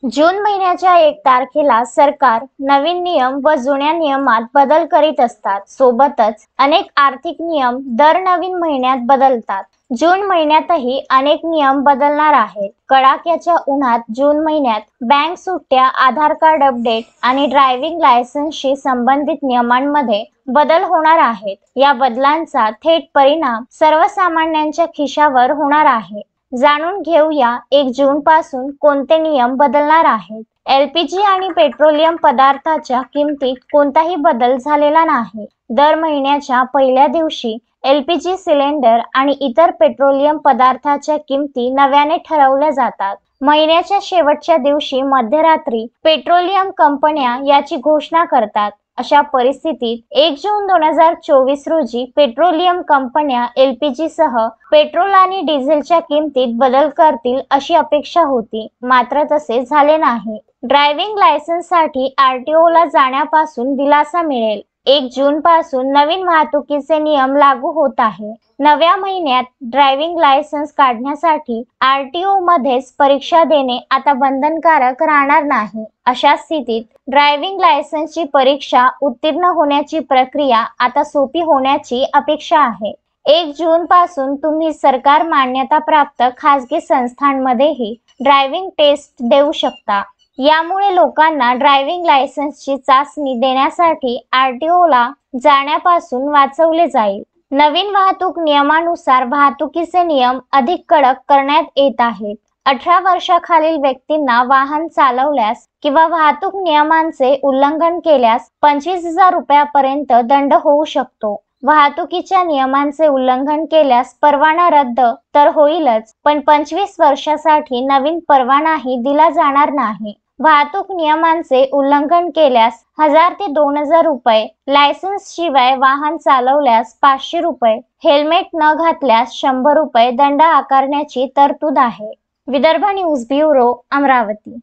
जून महिन्याच्या 1 तारखेला सरकार नवीन नियम व जुन्या नियमात बदल करीत असतात. सोबतच अनेक आर्थिक नियम दर नवीन महिन्यात बदलतात. जून महिन्यातही अनेक नियम बदलणार आहेत. कडाक्याच्या उन्हात जून महिन्यात बँक सुट्ट्या, आधार कार्ड अपडेट आणि ड्रायव्हिंग लायसन्सशी संबंधित नियमांमध्ये बदल होणार आहेत. या बदलांचा थेट परिणाम सर्वसामान्यांच्या खिशावर होणार आहे. जाणून घेऊया 1 जून पासून कोणते नियम बदलणार आहेत. एलपीजी आणि पेट्रोलियम पदार्थाच्या किमतीत कोणताही बदल झालेला नाही. दर महिन्याच्या पहिल्या दिवशी एलपीजी सिलेंडर आणि इतर पेट्रोलियम पदार्थाच्या किमती नव्याने ठरवल्या जातात. महिन्याच्या शेवटच्या दिवशी मध्यरात्री पेट्रोलियम कंपन्या याची घोषणा करतात. अशा परिस्थितीत 1 जून 2024 रोजी पेट्रोलियम कंपन्या एलपीजी सह पेट्रोल आणि डिझेलच्या किमतीत बदल करतील अशी अपेक्षा होती, मात्र तसे झाले नाही. ड्रायव्हिंग लायसन्ससाठी आरटीओला जाण्यापासून दिलासा मिळेल. 1 जून पासून नवीन वाहतुकीचे नियम लागू होत आहे. नव्या महिन्यात ड्रायव्हिंग लायसन्स काढण्यासाठी आरटीओ मध्येच परीक्षा देणे आता बंधनकारक राहणार नाही. अशा स्थितीत ड्रायव्हिंग लायसन्सची परीक्षा उत्तीर्ण होण्याची प्रक्रिया आता सोपी होण्याची अपेक्षा आहे. 1 जून पासून तुम्ही सरकार मान्यताप्राप्त खासगी संस्थांमध्येही ड्रायव्हिंग टेस्ट देऊ शकता. यामुळे लोकांना ड्रायव्हिंग लायसन्सची चाचणी देण्यासाठी आरटीओला जाण्यापासून वाचवले जाईल. नवीन वाहतूक नियमानुसार वाहतुकीचे नियम अधिक कडक करण्यात येत आहेत. 18 वर्षाखालील व्यक्तींना वाहन चालवल्यास किंवा वाहतूक नियमांचे उल्लंघन केल्यास 25,000 रुपयापर्यंत दंड होऊ शकतो. वाहतुकीच्या नियमांचे उल्लंघन केल्यास परवाना रद्द तर होईलच, पण 25 वर्षासाठी नवीन परवानाही दिला जाणार नाही. वाहतूक नियमांचे उल्लंघन केल्यास 1000 ते 2000 रुपये, लायसन्स शिवाय वाहन चालवल्यास 500 रुपये, हेल्मेट न घातल्यास 100 रुपये दंड आकारण्याची तरतूद आहे. Vidarbha news bureau, Amravati.